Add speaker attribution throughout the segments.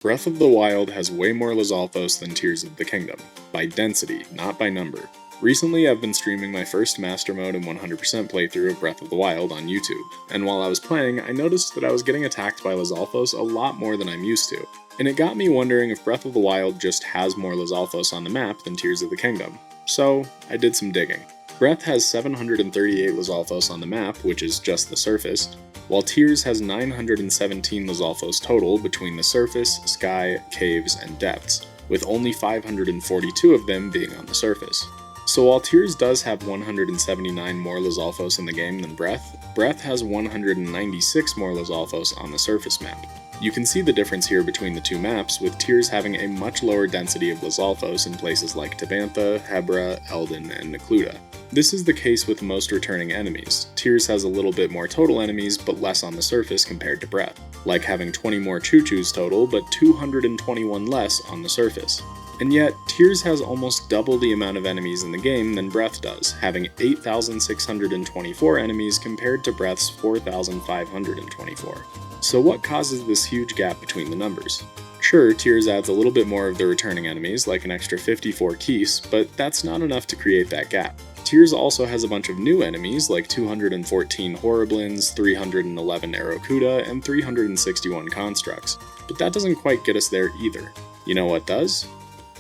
Speaker 1: Breath of the Wild has way more Lizalfos than Tears of the Kingdom, by density, not by number. Recently I've been streaming my first Master Mode and 100% playthrough of Breath of the Wild on YouTube, and while I was playing, I noticed that I was getting attacked by Lizalfos a lot more than I'm used to, and it got me wondering if Breath of the Wild just has more Lizalfos on the map than Tears of the Kingdom. So, I did some digging. Breath has 738 Lizalfos on the map, which is just the surface, while Tears has 917 Lizalfos total between the surface, sky, caves, and depths, with only 542 of them being on the surface. So while Tears does have 179 more Lizalfos in the game than Breath has 196 more Lizalfos on the surface map. You can see the difference here between the two maps, with Tears having a much lower density of Lizalfos in places like Tabantha, Hebra, Eldin, and Necluda. This is the case with most returning enemies. Tears has a little bit more total enemies, but less on the surface compared to Breath, like having 20 more Choo-Choos total, but 221 less on the surface. And yet, Tears has almost double the amount of enemies in the game than Breath does, having 8,624 enemies compared to Breath's 4,524. So what causes this huge gap between the numbers? Sure, Tears adds a little bit more of the returning enemies, like an extra 54 keys, but that's not enough to create that gap. Tears also has a bunch of new enemies, like 214 Horriblins, 311 Arakuda, and 361 Constructs, but that doesn't quite get us there either. You know what does?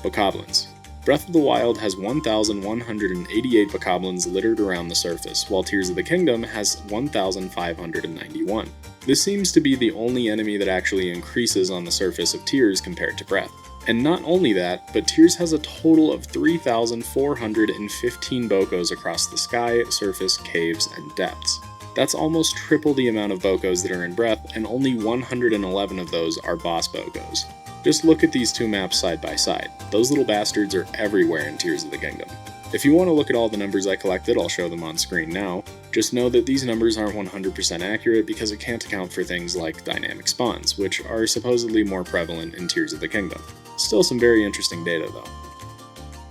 Speaker 1: Bokoblins. Breath of the Wild has 1,188 Bokoblins littered around the surface, while Tears of the Kingdom has 1,591. This seems to be the only enemy that actually increases on the surface of Tears compared to Breath. And not only that, but Tears has a total of 3,415 Bokos across the sky, surface, caves, and depths. That's almost triple the amount of Bokos that are in Breath, and only 111 of those are boss Bokos. Just look at these two maps side by side. Those little bastards are everywhere in Tears of the Kingdom. If you want to look at all the numbers I collected, I'll show them on screen now. Just know that these numbers aren't 100% accurate because it can't account for things like dynamic spawns, which are supposedly more prevalent in Tears of the Kingdom. Still some very interesting data though.